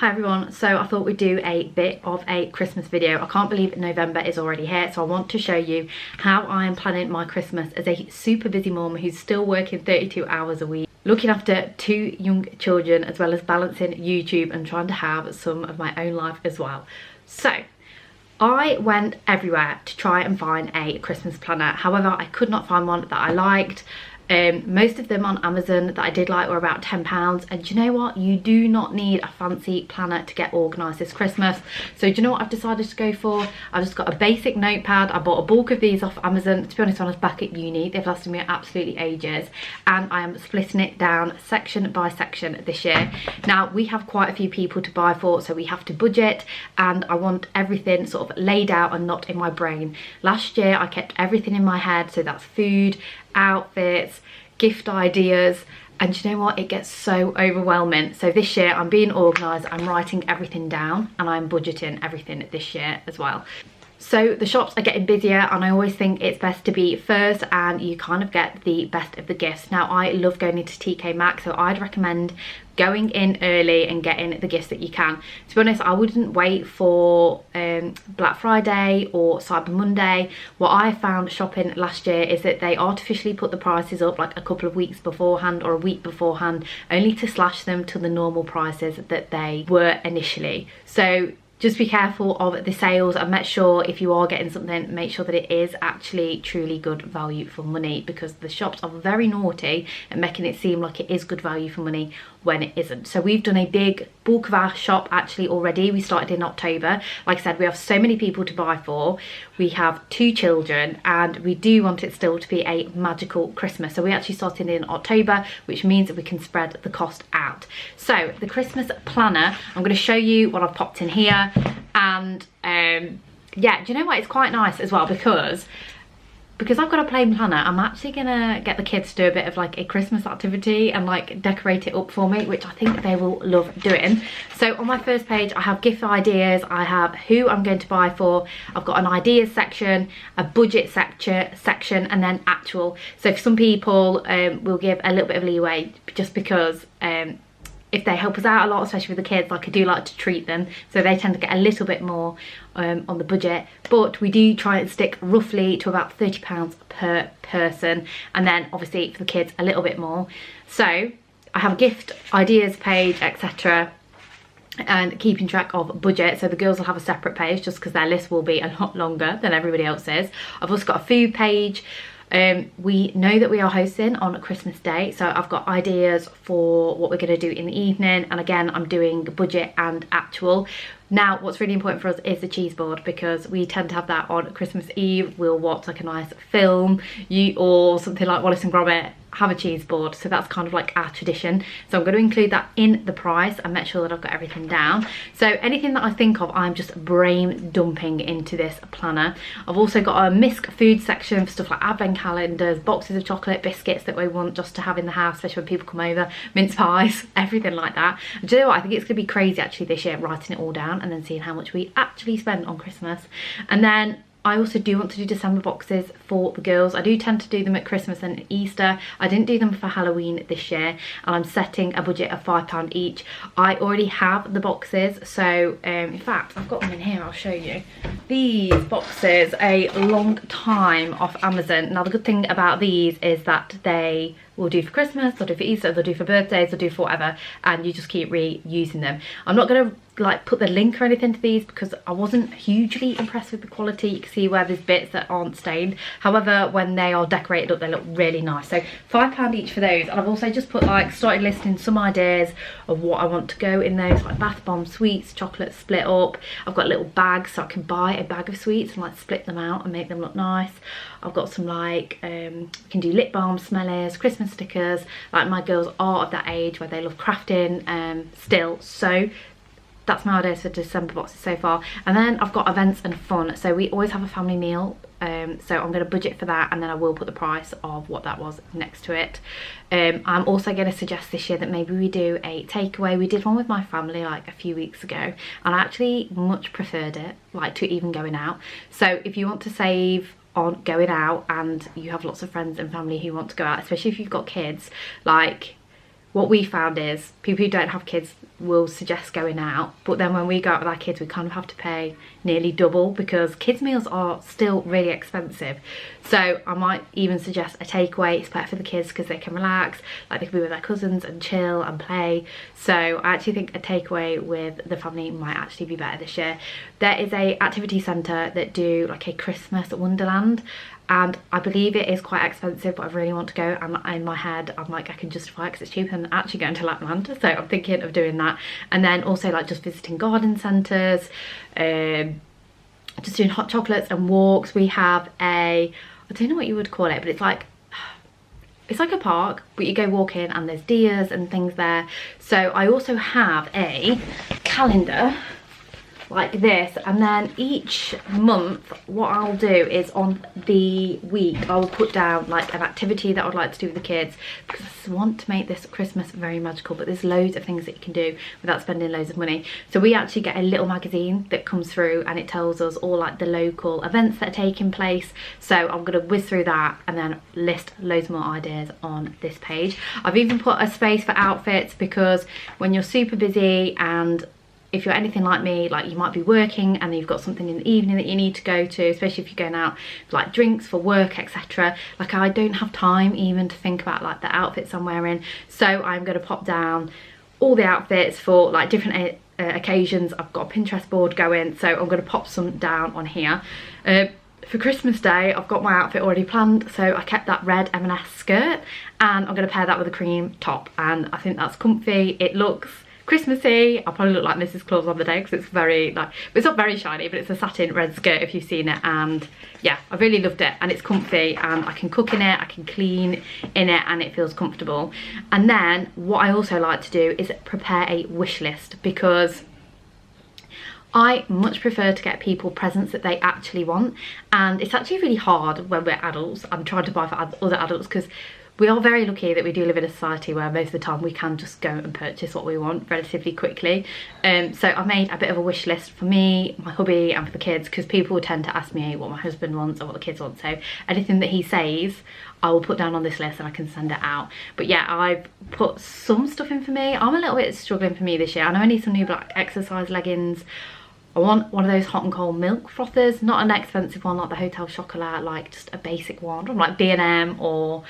Hi everyone, so I thought we'd do a bit of a Christmas video. I can't believe November is already here, so I want to show you how I am planning my Christmas as a super busy mum who's still working 32 hours a week, looking after 2 young children, as well as balancing YouTube and trying to have some of my own life as well. So I went everywhere to try and find a Christmas planner. However, I could not find one that I liked. Most of them on Amazon that I did like were about £10, and do you know what, you do not need a fancy planner to get organised this Christmas. So do you know what I've decided to go for? I've just got a basic notepad. I bought a bulk of these off Amazon. To be honest, when I was back at uni, they've lasted me absolutely ages, and I am splitting it down section by section this year. Now we have quite a few people to buy for, so we have to budget, and I want everything sort of laid out and not in my brain. Last year I kept everything in my head, so that's food, outfits, gift ideas, and you know what, it gets so overwhelming. So this year I'm being organised, I'm writing everything down, and I'm budgeting everything this year as well. So the shops are getting busier, and I always think it's best to be first and you kind of get the best of the gifts. Now I love going into TK Maxx, so I'd recommend going in early and getting the gifts that you can. To be honest, I wouldn't wait for Black Friday or Cyber Monday. What I found shopping last year is that they artificially put the prices up like a couple of weeks beforehand or a week beforehand, only to slash them to the normal prices that they were initially. So just be careful of the sales, and make sure if you are getting something, make sure that it is actually truly good value for money, because the shops are very naughty at making it seem like it is good value for money when it isn't. So we've done a big bulk of our shop actually already. We started in October. Like I said, we have so many people to buy for. We have 2 children, and we do want it still to be a magical Christmas. So we actually started in October, which means that we can spread the cost out. So the Christmas planner, I'm going to show you what I've popped in here. And yeah, do you know what, it's quite nice as well, because I've got a plain planner, I'm actually gonna get the kids to do a bit of like a Christmas activity and like decorate it up for me, which I think they will love doing. So on my first page I have gift ideas, I have who I'm going to buy for, I've got an ideas section, a budget section, and then actual. So for some people we'll give a little bit of leeway, just because if they help us out a lot, especially with the kids, like I do like to treat them, so they tend to get a little bit more on the budget. But we do try and stick roughly to about £30 per person, and then obviously for the kids a little bit more. So I have a gift ideas page, etc., and keeping track of budget. So the girls will have a separate page just because their list will be a lot longer than everybody else's. I've also got a food page. We know that we are hosting on Christmas Day, so I've got ideas for what we're going to do in the evening, and again I'm doing budget and actual. Now what's really important for us is the cheese board, because we tend to have that on Christmas Eve. We'll watch like a nice film, or something like Wallace and Gromit, have a cheese board. So that's kind of like our tradition. So I'm going to include that in the price and make sure that I've got everything down. So anything that I think of, I'm just brain dumping into this planner. I've also got a misc food section for stuff like advent calendars, boxes of chocolate, biscuits that we want just to have in the house, especially when people come over, mince pies, everything like that. And do you know what, I think it's going to be crazy actually this year, writing it all down and then seeing how much we actually spend on Christmas. And then I also do want to do December boxes for the girls. I do tend to do them at Christmas and Easter. I didn't do them for Halloween this year, and I'm setting a budget of £5 each. I already have the boxes, so in fact I've got them in here, I'll show you. These boxes, a long time off Amazon. Now the good thing about these is that they will do for Christmas, they'll do for Easter, they'll do for birthdays, they'll do for whatever, and you just keep reusing them. I'm not going to like put the link or anything to these because I wasn't hugely impressed with the quality. You can see where there's bits that aren't stained. However, when they are decorated up, they look really nice. So £5 each for those. And I've also just put like, started listing some ideas of what I want to go in those, like bath bomb sweets, chocolate split up. I've got little bags, so I can buy a bag of sweets and like split them out and make them look nice. I've got some like, you can do lip balm smellers, Christmas stickers. Like my girls are of that age where they love crafting still. So that's my ideas for December boxes so far. And then I've got events and fun. So we always have a family meal. So I'm going to budget for that, and then I will put the price of what that was next to it. I'm also going to suggest this year that maybe we do a takeaway. We did one with my family like a few weeks ago, and I actually much preferred it, like, to even going out. So if you want to save on going out and you have lots of friends and family who want to go out, especially if you've got kids, like, what we found is people who don't have kids will suggest going out, but then when we go out with our kids we kind of have to pay nearly double because kids meals are still really expensive. So I might even suggest a takeaway. It's better for the kids because they can relax, like they can be with their cousins and chill and play. So I actually think a takeaway with the family might actually be better this year. There is a activity centre that do like a Christmas wonderland, and I believe it is quite expensive, but I really want to go, and in my head I'm like, I can justify it because it's cheaper than actually going to Lapland, so I'm thinking of doing that. And then also like just visiting garden centres, just doing hot chocolates and walks. We have I don't know what you would call it, but it's like a park, but you go walking and there's deers and things there. So I also have a calendar like this, and then each month what I'll do is on the week I will put down like an activity that I'd like to do with the kids, because I want to make this Christmas very magical, but there's loads of things that you can do without spending loads of money. So we actually get a little magazine that comes through and it tells us all like the local events that are taking place. So I'm going to whiz through that and then list loads more ideas on this page. I've even put a space for outfits, because when you're super busy, and if you're anything like me, like you might be working and you've got something in the evening that you need to go to, especially if you're going out for like drinks for work, etc. Like I don't have time even to think about like the outfits I'm wearing. So I'm going to pop down all the outfits for like different occasions. I've got a Pinterest board going, so I'm going to pop some down on here. For Christmas Day, I've got my outfit already planned, so I kept that red M&S skirt, and I'm going to pair that with a cream top, and I think that's comfy. It looks Christmassy. I'll probably look like Mrs. Claus on the day because it's very like, it's not very shiny, but it's a satin red skirt if you've seen it, and yeah, I really loved it, and it's comfy, and I can cook in it, I can clean in it, and it feels comfortable. And then what I also like to do is prepare a wish list, because I much prefer to get people presents that they actually want, and it's actually really hard when we're adults. I'm trying to buy for other adults because we are very lucky that we do live in a society where most of the time we can just go and purchase what we want relatively quickly. So I made a bit of a wish list for me, my hubby, and for the kids, because people tend to ask me what my husband wants or what the kids want. So anything that he says, I will put down on this list and I can send it out. But yeah, I've put some stuff in for me. I'm a little bit struggling for me this year. I know I need some new black exercise leggings. I want one of those hot and cold milk frothers, not an expensive one like the Hotel Chocolat, like just a basic one from like B&M or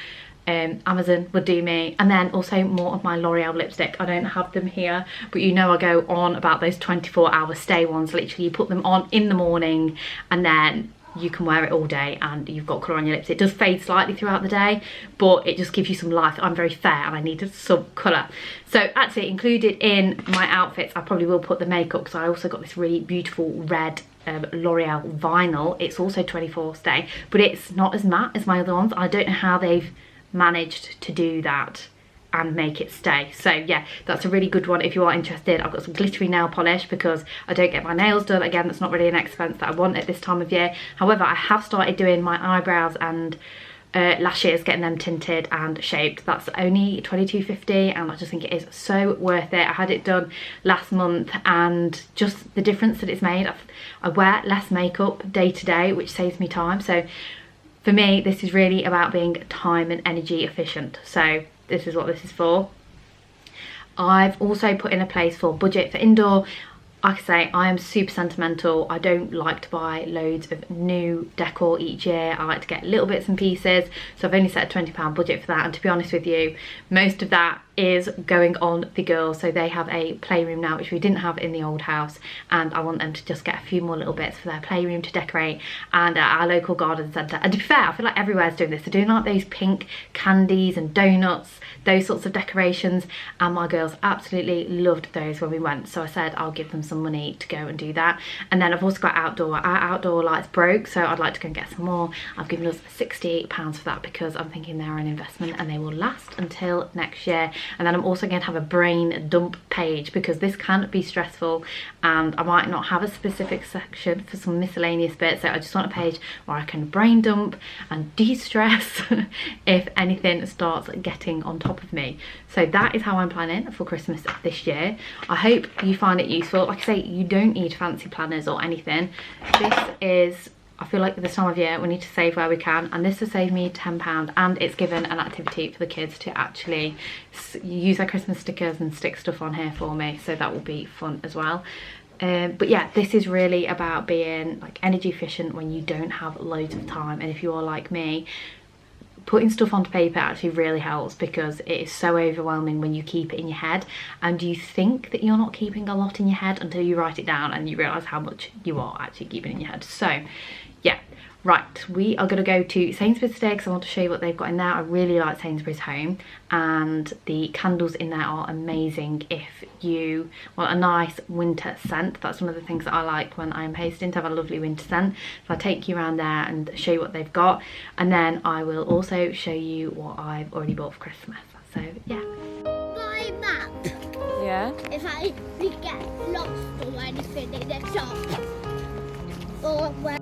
Amazon would do me. And then also more of my L'Oreal lipstick. I don't have them here, but you know I go on about those 24-hour stay ones. Literally you put them on in the morning and then you can wear it all day and you've got colour on your lips. It does fade slightly throughout the day, but it just gives you some life. I'm very fair and I needed some colour. So actually included in my outfits, I probably will put the makeup, because I also got this really beautiful red L'Oreal vinyl. It's also 24 stay, but it's not as matte as my other ones. I don't know how they've managed to do that and make it stay. So yeah, that's a really good one if you are interested. I've got some glittery nail polish because I don't get my nails done. Again, that's not really an expense that I want at this time of year. However, I have started doing my eyebrows and lashes, getting them tinted and shaped. That's only $22.50 and I just think it is so worth it. I had it done last month and just the difference that it's made. I wear less makeup day to day, which saves me time. So for me, this is really about being time and energy efficient. So this is what this is for. I've also put in a place for budget for indoor. Like I say, I am super sentimental. I don't like to buy loads of new decor each year. I like to get little bits and pieces. So I've only set a £20 budget for that. And to be honest with you, most of that is going on the girls. So they have a playroom now, which we didn't have in the old house. And I want them to just get a few more little bits for their playroom to decorate, and at our local garden centre. And to be fair, I feel like everywhere's doing this. They're doing like those pink candies and donuts, those sorts of decorations. And my girls absolutely loved those when we went. So I said I'll give them some money to go and do that. And then I've also got outdoor. Our outdoor lights broke, so I'd like to go and get some more. I've given us £68 for that because I'm thinking they're an investment and they will last until next year. And then I'm also going to have a brain dump page because this can be stressful and I might not have a specific section for some miscellaneous bits. So I just want a page where I can brain dump and de-stress if anything starts getting on top of me. So that is how I'm planning for Christmas this year. I hope you find it useful. Like I say, you don't need fancy planners or anything. This is I feel like this time of year we need to save where we can, and this has saved me £10, and it's given an activity for the kids to actually use their Christmas stickers and stick stuff on here for me, so that will be fun as well. But yeah, this is really about being like energy efficient when you don't have loads of time, and if you're like me, putting stuff onto paper actually really helps, because it is so overwhelming when you keep it in your head and you think that you're not keeping a lot in your head until you write it down and you realise how much you are actually keeping in your head. So yeah, right, we are going to go to Sainsbury's today because I want to show you what they've got in there. I really like Sainsbury's Home, and the candles in there are amazing if you want a nice winter scent. That's one of the things that I like when I'm hosting, to have a lovely winter scent. So I'll take you around there and show you what they've got, and then I will also show you what I've already bought for Christmas. So yeah. Buy map. Yeah? If I get lost or anything in the shop. Or where.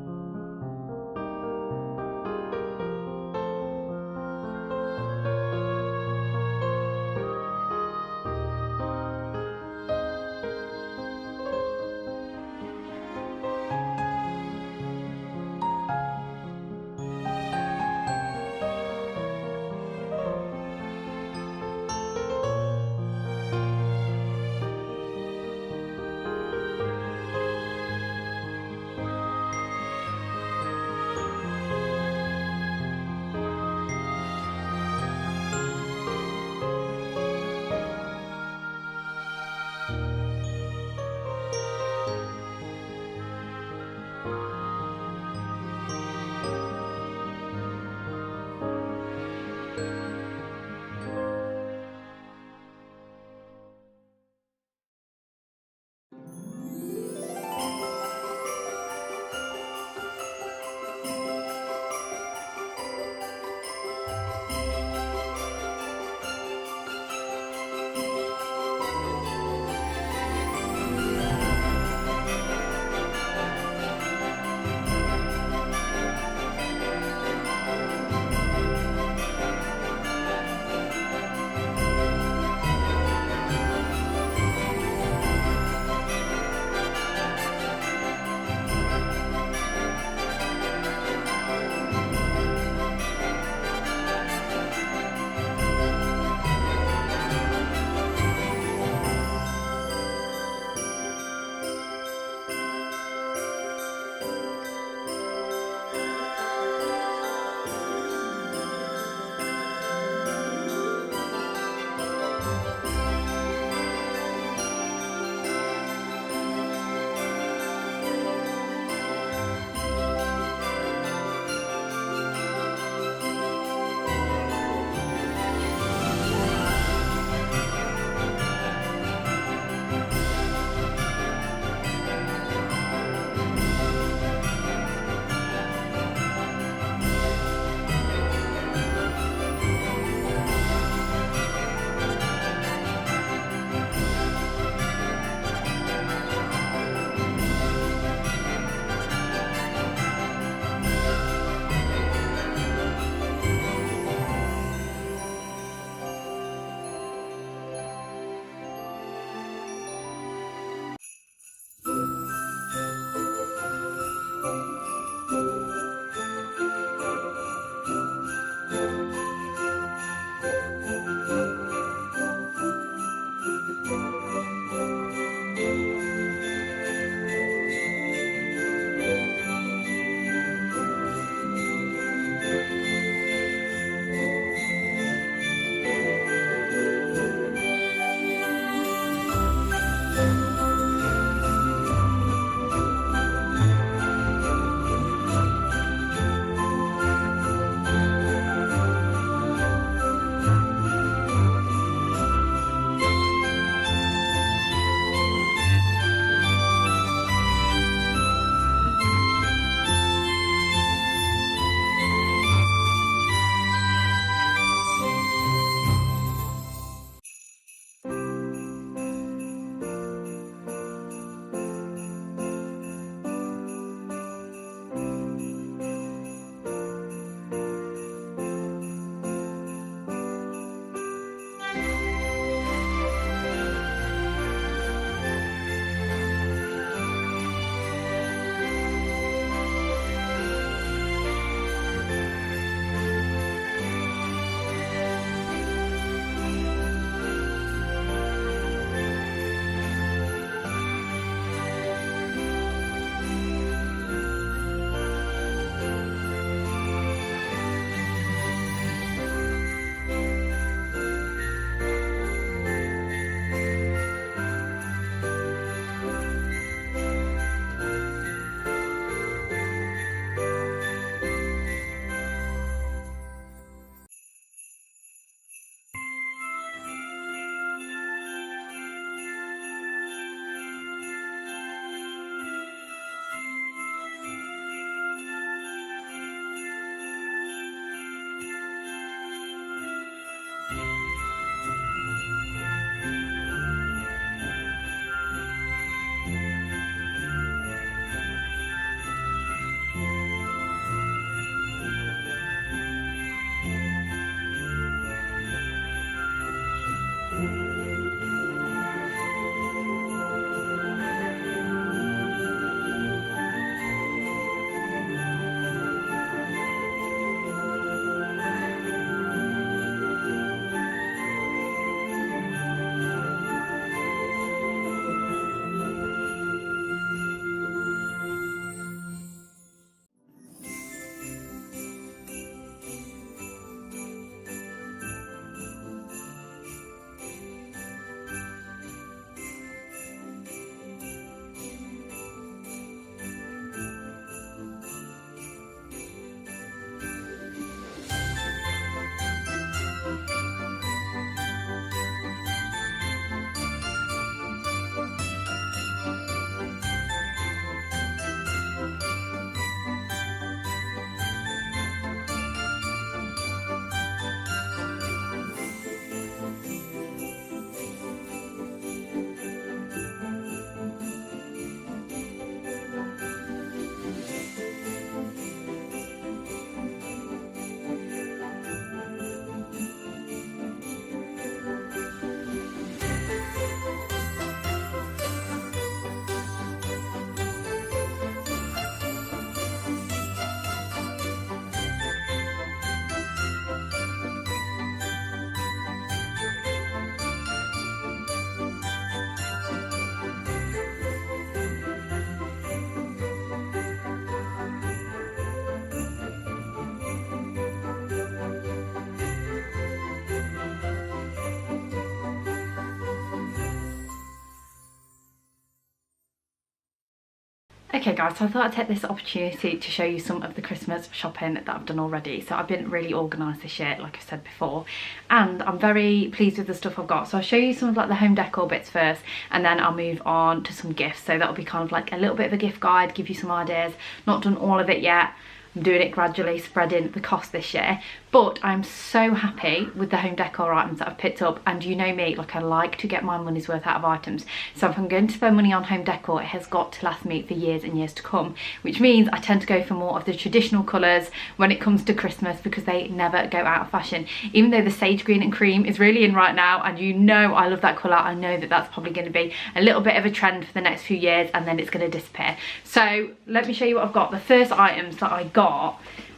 Okay guys, so I thought I'd take this opportunity to show you some of the Christmas shopping that I've done already. So I've been really organised this year, like I said before, and I'm very pleased with the stuff I've got. So I'll show you some of like the home decor bits first, and then I'll move on to some gifts. So that'll be kind of like a little bit of a gift guide, give you some ideas. Not done all of it yet. I'm doing it gradually, spreading the cost this year, but I'm so happy with the home decor items that I've picked up. And you know me, like I like to get my money's worth out of items. So if I'm going to spend money on home decor, it has got to last me for years and years to come, which means I tend to go for more of the traditional colours when it comes to Christmas, because they never go out of fashion. Even though the sage green and cream is really in right now, and you know I love that colour, I know that that's probably going to be a little bit of a trend for the next few years, and then it's going to disappear. So let me show you what I've got. The first items that I got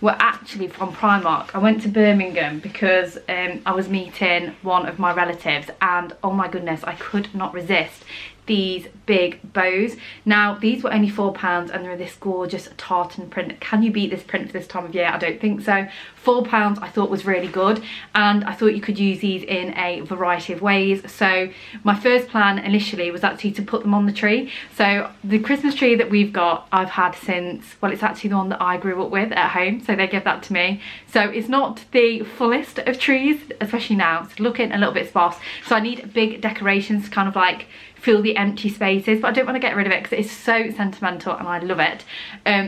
were actually from Primark. I went to Birmingham because I was meeting one of my relatives, and oh my goodness, I could not resist these big bows. Now these were only £4 and they're this gorgeous tartan print. Can you beat this print for this time of year? I don't think so. £4 I thought was really good, and I thought you could use these in a variety of ways. So my first plan initially was actually to put them on the tree. So the Christmas tree that we've got, I've had since, well, it's actually the one that I grew up with at home, so they gave that to me. So it's not the fullest of trees, especially now. It's looking a little bit sparse, so I need big decorations to kind of like fill the empty spaces, but I don't want to get rid of it because it's so sentimental and I love it.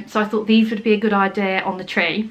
So I thought these would be a good idea on the tree.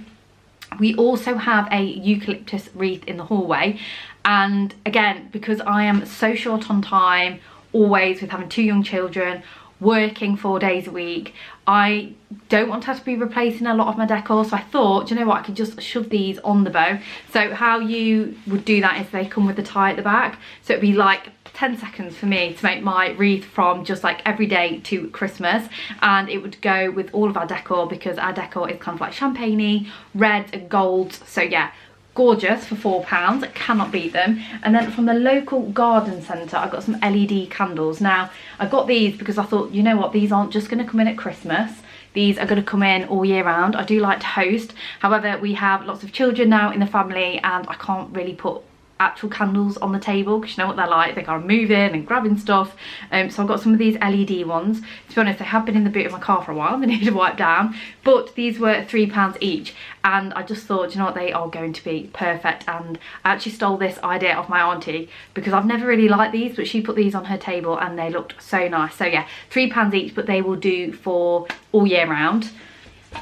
We also have a eucalyptus wreath in the hallway, and again, because I am so short on time, always with having 2 young children, working 4 days a week, I don't want to have to be replacing a lot of my decor. So I thought, do you know what, I could just shove these on the bow. So how you would do that is they come with a tie at the back, so it'd be like 10 seconds for me to make my wreath from just like every day to Christmas, and it would go with all of our decor because our decor is kind of like champagne-y, reds and golds. So yeah, gorgeous for £4, cannot beat them. And then from the local garden centre, I got some LED candles. Now I got these because I thought, you know what, these aren't just going to come in at Christmas, these are going to come in all year round. I do like to host, however we have lots of children now in the family and I can't really put actual candles on the table because you know what they're like, they are moving and grabbing stuff. So I've got some of these LED ones. To be honest, they have been in the boot of my car for a while, they need to wipe down, but these were £3 each, and I just thought, you know what, they are going to be perfect. And I actually stole this idea off my auntie because I've never really liked these, but she put these on her table and they looked so nice. So yeah, £3 each, but they will do for all year round.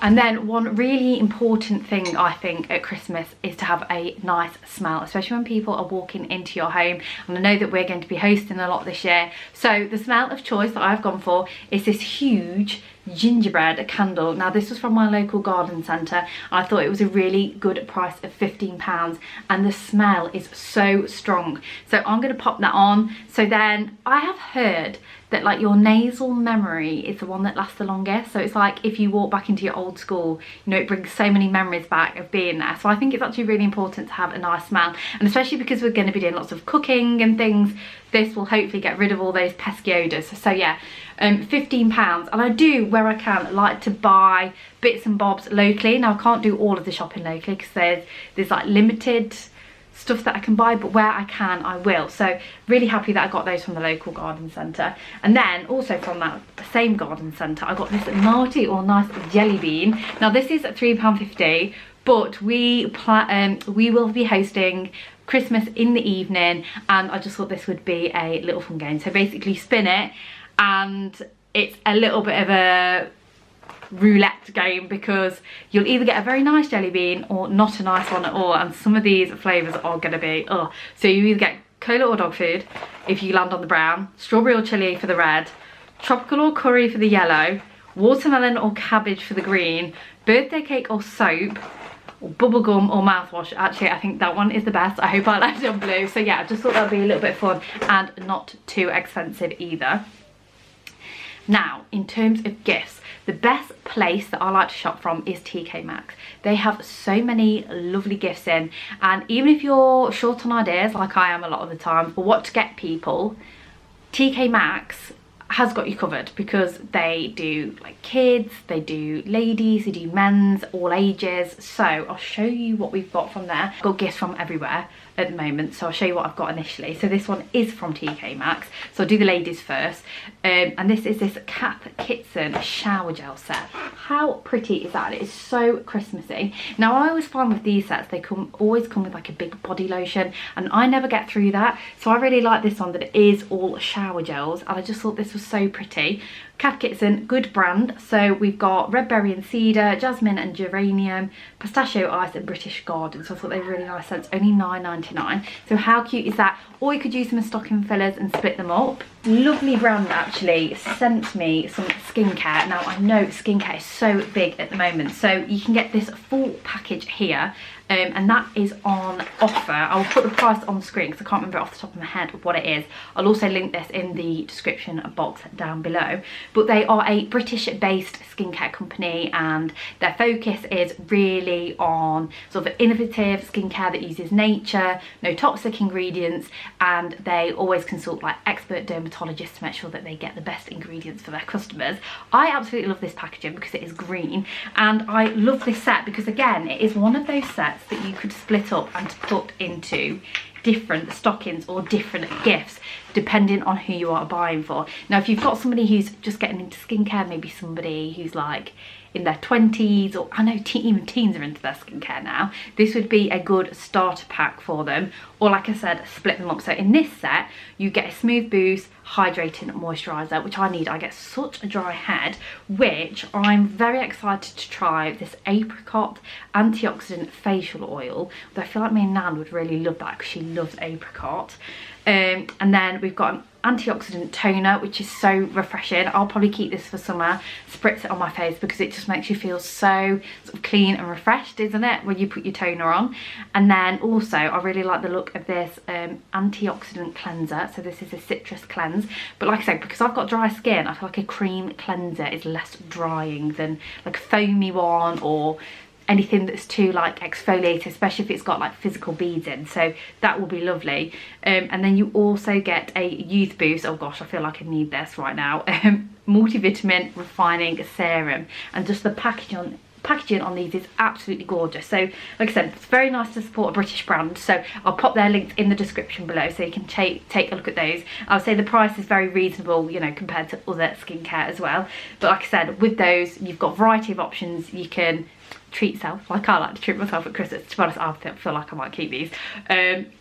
And then one really important thing I think at Christmas is to have a nice smell, especially when people are walking into your home. And I know that we're going to be hosting a lot this year, so the smell of choice that I've gone for is this huge gingerbread candle. Now this was from my local garden centre. I thought it was a really good price of £15, and the smell is so strong, so I'm going to pop that on. So then I have heard that like your nasal memory is the one that lasts the longest. So it's like if you walk back into your old school, you know, it brings so many memories back of being there. So I think it's actually really important to have a nice smell, and especially because we're going to be doing lots of cooking and things, this will hopefully get rid of all those pesky odours. So yeah, £15. And I do, where I can, like to buy bits and bobs locally. Now I can't do all of the shopping locally because there's like limited stuff that I can buy, but where I can I will. So really happy that I got those from the local garden centre. And then also from that same garden centre, I got this naughty or nice jelly bean. Now this is £3.50, but we will be hosting Christmas in the evening, and I just thought this would be a little fun game. So basically spin it, and it's a little bit of a roulette game because you'll either get a very nice jelly bean or not a nice one at all, and some of these flavours are going to be so you either get cola or dog food if you land on the brown, strawberry or chilli for the red, tropical or curry for the yellow, watermelon or cabbage for the green, birthday cake or soap, or bubblegum or mouthwash. Actually I think that one is the best. I hope I landed on blue. So yeah, I just thought that would be a little bit fun and not too expensive either. Now in terms of gifts, the best place that I like to shop from is TK Maxx. They have so many lovely gifts in, and even if you're short on ideas like I am a lot of the time for what to get people, TK Maxx has got you covered because they do like kids, they do ladies, they do men's, all ages. So I'll show you what we've got from there. Got gifts from everywhere, at the moment, so I'll show you what I've got initially. So this one is from TK Maxx, so I'll do the ladies first. And this is this Kath Kitson shower gel set. How pretty is that? It is so Christmassy. Now I always find with these sets they always come with like a big body lotion, and I never get through that, so I really like this one that it is all shower gels, and I just thought this was so pretty. Kath Kitson, good brand. So we've got red berry and cedar, jasmine and geranium, pistachio ice and British Garden. So I thought they were really nice scents, only £9.99. So how cute is that? Or you could use them as stocking fillers and split them up. Lovely brand actually sent me some skincare. Now I know skincare is so big at the moment, so you can get this full package here. And that is on offer. I will put the price on the screen because I can't remember off the top of my head what it is. I'll also link this in the description box down below. But they are a British based skincare company, and their focus is really on sort of innovative skincare that uses nature, no toxic ingredients, and they always consult like expert dermatologists to make sure that they get the best ingredients for their customers. I absolutely love this packaging because it is green, and I love this set because again it is one of those sets that you could split up and put into different stockings or different gifts depending on who you are buying for. Now if you've got somebody who's just getting into skincare, maybe somebody who's like in their 20s, or I know even teens are into their skincare now, this would be a good starter pack for them. Or like I said, split them up. So in this set you get a smooth boost hydrating moisturizer, which I need. I get such a dry head, which I'm very excited to try this apricot antioxidant facial oil. But I feel like me and Nan would really love that because she loves apricot. And then we've got an antioxidant toner, which is so refreshing. I'll probably keep this for summer, spritz it on my face because it just makes you feel so sort of clean and refreshed, isn't it, when you put your toner on. And then also I really like the look of this antioxidant cleanser. So this is a citrus cleanse, but like I said, because I've got dry skin, I feel like a cream cleanser is less drying than like a foamy one or anything that's too like exfoliated, especially if it's got like physical beads in. So that will be lovely. And then you also get a youth boost. Oh gosh, I feel like I need this right now. Multivitamin refining serum, and just the packaging on these is absolutely gorgeous. So like I said, it's very nice to support a British brand, so I'll pop their links in the description below so you can take a look at those. I would say the price is very reasonable, you know, compared to other skincare as well. But like I said, with those you've got a variety of options. You can treat yourself, like I like to treat myself at Christmas. To be honest, I feel like I might keep these.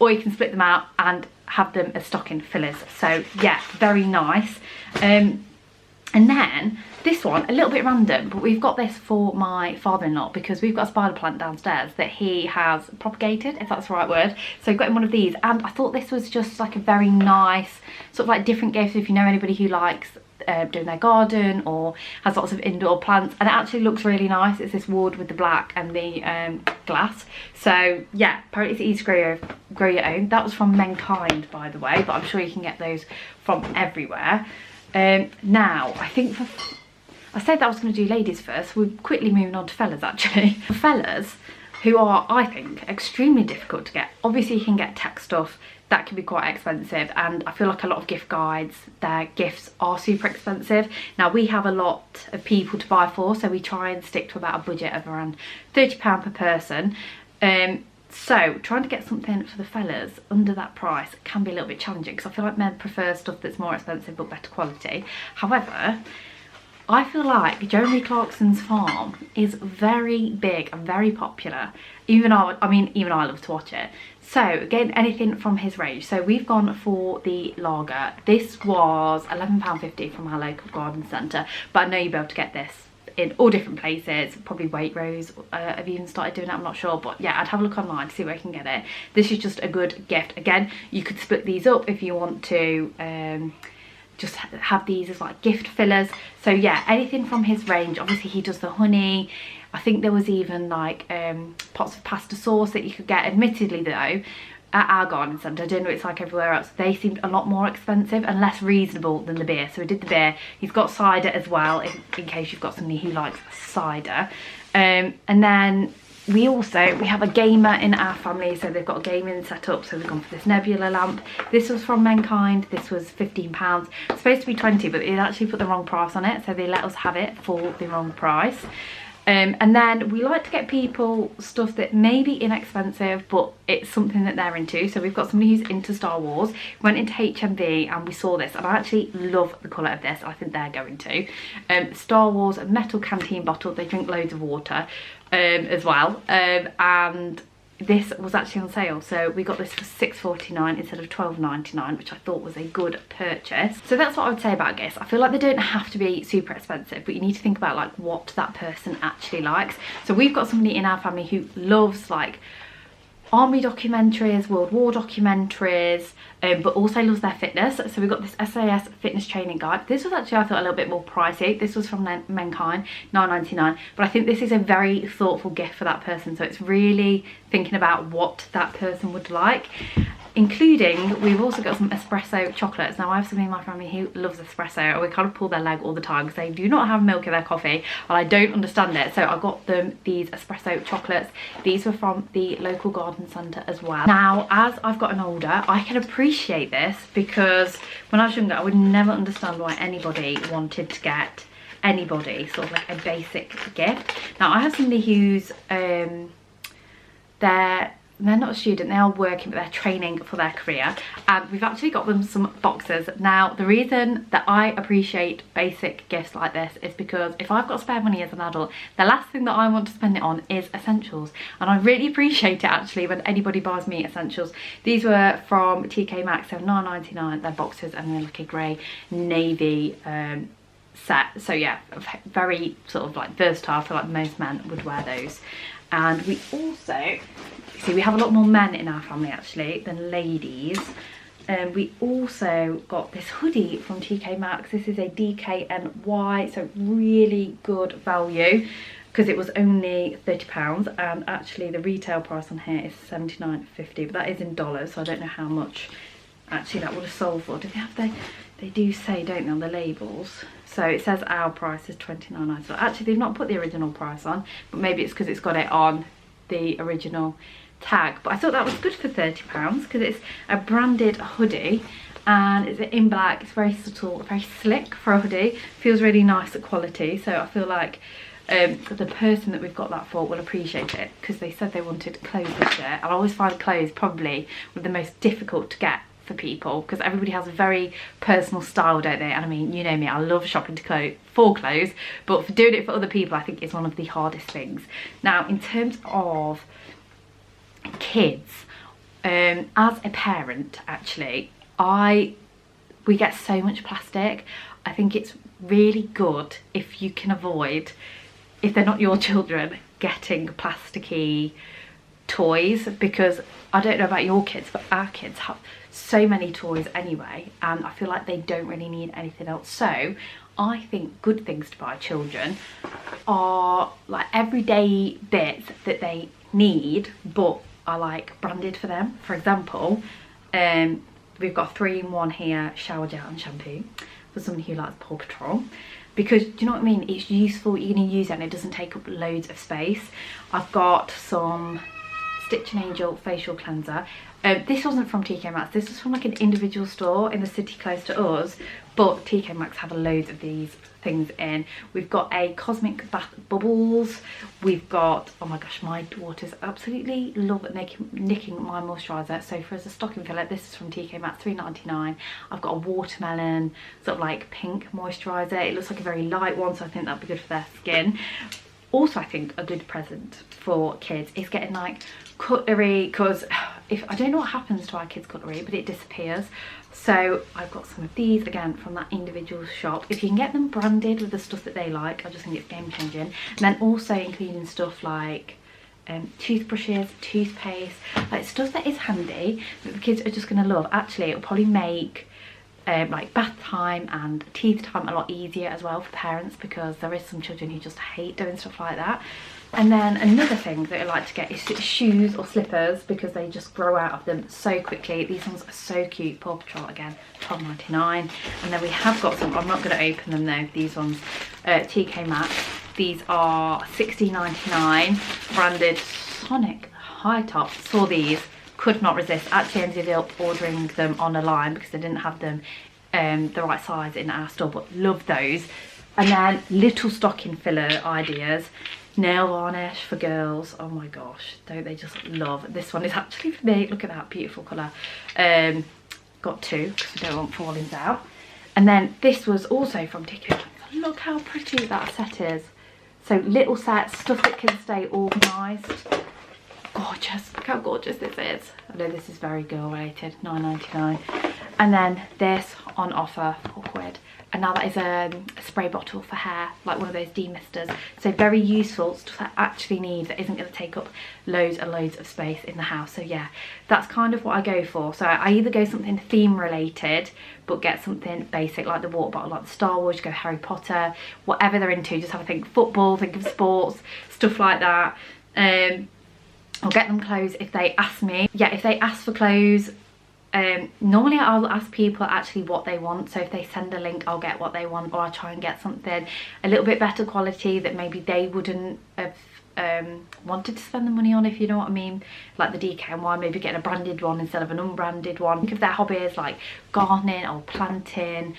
Or you can split them out and have them as stocking fillers. So yeah, very nice. And then this one, a little bit random, but we've got this for my father-in-law because we've got a spider plant downstairs that he has propagated, if that's the right word. So I've got him one of these, and I thought this was just like a very nice sort of like different gift if you know anybody who likes doing their garden or has lots of indoor plants. And it actually looks really nice. It's this wood with the black and the glass. So yeah, apparently it's easy to grow your own. That was from Mankind, by the way, but I'm sure you can get those from everywhere. Now I think I said that I was going to do ladies first. We're quickly moving on to fellas actually. For fellas, who are, I think, extremely difficult to get. Obviously you can get tech stuff, that can be quite expensive, and I feel like a lot of gift guides, their gifts are super expensive. Now we have a lot of people to buy for, so we try and stick to about a budget of around £30 per person. So trying to get something for the fellas under that price can be a little bit challenging because I feel like men prefer stuff that's more expensive but better quality. However, I feel like Jeremy Clarkson's farm is very big and very popular. Even I love to watch it. So again, anything from his range. So we've gone for the lager. This was £11.50 from our local garden centre, but I know you'll be able to get this in all different places. Probably Waitrose have even started doing that, I'm not sure, but yeah, I'd have a look online to see where I can get it. This is just a good gift. Again, you could split these up if you want to just have these as like gift fillers. So yeah, anything from his range. Obviously he does the honey. I think there was even like pots of pasta sauce that you could get. Admittedly though, at our garden centre, I don't know what it's like everywhere else, they seemed a lot more expensive and less reasonable than the beer. So we did the beer. He's got cider as well, in case you've got somebody who likes cider. And then we have a gamer in our family, so they've got a gaming setup, so we've gone for this Nebula lamp. This was from Mankind. This was £15. It's supposed to be 20, but they actually put the wrong price on it, so they let us have it for the wrong price. And then we like to get people stuff that may be inexpensive, but it's something that they're into. So we've got somebody who's into Star Wars. We went into HMV and we saw this, and I actually love the colour of this. I think they're going to. Star Wars metal canteen bottle. They drink loads of water as well. And this was actually on sale, so we got this for £6.49 instead of £12.99, which I thought was a good purchase. So that's what I would say about gifts. I feel like they don't have to be super expensive, but you need to think about like what that person actually likes. So we've got somebody in our family who loves like army documentaries, World War documentaries, but also loves their fitness. So we got this SAS fitness training guide. This was actually, I thought, a little bit more pricey. This was from Mankind, £9.99, but I think this is a very thoughtful gift for that person. So it's really thinking about what that person would like. Including, we've also got some espresso chocolates. Now I have somebody in my family who loves espresso, and we kind of pull their leg all the time because they do not have milk in their coffee, and I don't understand it. So I got them these espresso chocolates. These were from the local garden centre as well. Now, as I've gotten older, I can appreciate this, because when I was younger, I would never understand why anybody wanted to get anybody sort of like a basic gift. Now I have somebody who's they're not a student, they are working, but they're training for their career, and we've actually got them some boxes. Now the reason that I appreciate basic gifts like this is because if I've got spare money as an adult, the last thing that I want to spend it on is essentials, and I really appreciate it actually when anybody buys me essentials. These were from TK Maxx, so £9.99. They're boxes, and they're like a grey navy set. So yeah, very sort of like versatile. I feel like most men would wear those. And we also see we have a lot more men in our family actually than ladies. We also got this hoodie from TK Maxx. This is a DKNY, so really good value because it was only £30, and actually the retail price on here is $79.50, but that is in dollars, so I don't know how much actually that would have sold for. Do they have they do say, don't they, on the labels? So it says our price is $29.90. So actually they've not put the original price on, but maybe it's because it's got it on the original tag. But I thought that was good for £30 because it's a branded hoodie, and it's in black. It's very subtle, very slick for a hoodie. Feels really nice quality. So I feel like the person that we've got that for will appreciate it, because they said they wanted clothes this year. And I always find clothes probably were the most difficult to get for people, because everybody has a very personal style, don't they? And I mean, you know me, I love shopping for clothes, but for doing it for other people I think is one of the hardest things. Now in terms of kids, as a parent actually, we get so much plastic. I think it's really good if you can avoid, if they're not your children, getting plasticky toys, because I don't know about your kids, but our kids have so many toys anyway, and I feel like they don't really need anything else. So I think good things to buy children are like everyday bits that they need but are like branded for them. For example, we've got 3-in-1 here, shower gel and shampoo, for somebody who likes Paw Patrol, because do you know what I mean, it's useful, you're going to use it and it doesn't take up loads of space. I've got some Stitch and Angel facial cleanser. This wasn't from TK Maxx, this was from like an individual store in the city close to us, but TK Maxx have loads of these things in. We've got a Cosmic Bath Bubbles. We've got, oh my gosh, my daughters absolutely love nicking my moisturiser. So for as a stocking filler, this is from TK Maxx, $3.99. I've got a watermelon sort of like pink moisturiser. It looks like a very light one, so I think that'd be good for their skin. Also, I think a good present for kids is getting like cutlery, because I don't know what happens to our kids' cutlery, but it disappears. So I've got some of these again from that individual shop. If you can get them branded with the stuff that they like, I just think it's game changing. And then also including stuff like toothbrushes, toothpaste, like stuff that is handy that the kids are just going to love. Actually, it'll probably make like bath time and teeth time a lot easier as well for parents, because there is some children who just hate doing stuff like that. And then another thing that I like to get is shoes or slippers, because they just grow out of them so quickly. These ones are so cute. Paw Patrol again, $12.99. And then we have got some, I'm not going to open them though, these ones, TK Maxx. These are $16.99, branded Sonic high tops. Saw these, could not resist. Actually ended up ordering them on a line because they didn't have them the right size in our store, but love those. And then little stocking filler ideas. Nail varnish for girls. Oh my gosh, don't they just love. This one is actually for me. Look at that beautiful colour. Got 2 because we don't want fallings out. And then this was also from Ticket. Look how pretty that set is. So little sets, stuff that can stay organised. Gorgeous. Look how gorgeous this is. I know this is very girl rated, £9.99. And then this on offer, £4. And now that is a spray bottle for hair, like one of those demisters. So very useful, stuff I actually need that isn't going to take up loads and loads of space in the house. So yeah, that's kind of what I go for. So I either go something theme related, but get something basic like the water bottle, like the Star Wars, go Harry Potter, whatever they're into. Just have a think football, think of sports, stuff like that. I'll get them clothes if they ask me. Yeah, if they ask for clothes, normally I'll ask people actually what they want. So if they send a link, I'll get what they want, or I'll try and get something a little bit better quality that maybe they wouldn't have wanted to spend the money on, if you know what I mean. Like the DKNY, maybe getting a branded one instead of an unbranded one. Think of their hobbies like gardening or planting,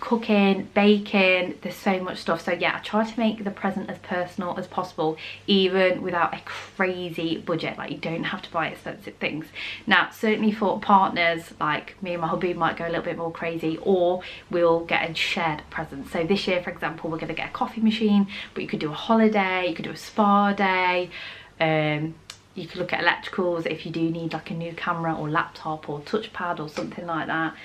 cooking, baking. There's so much stuff. So yeah, I try to make the present as personal as possible, even without a crazy budget. Like, you don't have to buy expensive things. Now certainly for partners, like me and my hubby might go a little bit more crazy, or we'll get a shared present. So this year, for example, we're going to get a coffee machine, but you could do a holiday, you could do a spa day. You could look at electricals if you do need like a new camera or laptop or touchpad or something like that.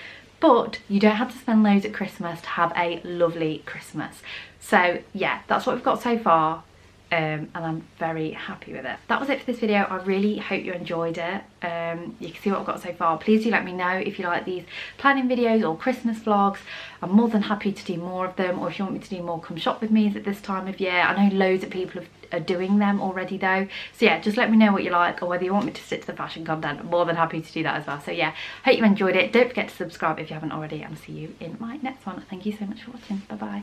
But you don't have to spend loads at Christmas to have a lovely Christmas. So yeah, that's what we've got so far, and I'm very happy with it. That was it for this video. I really hope you enjoyed it. You can see what I've got so far. Please do let me know if you like these planning videos or Christmas vlogs. I'm more than happy to do more of them, or if you want me to do more come shop with me's at this time of year. I know loads of people are doing them already though. So yeah, just let me know what you like, or whether you want me to stick to the fashion content. I'm more than happy to do that as well. So yeah, hope you enjoyed it. Don't forget to subscribe if you haven't already, and I'll see you in my next one. Thank you so much for watching. Bye bye.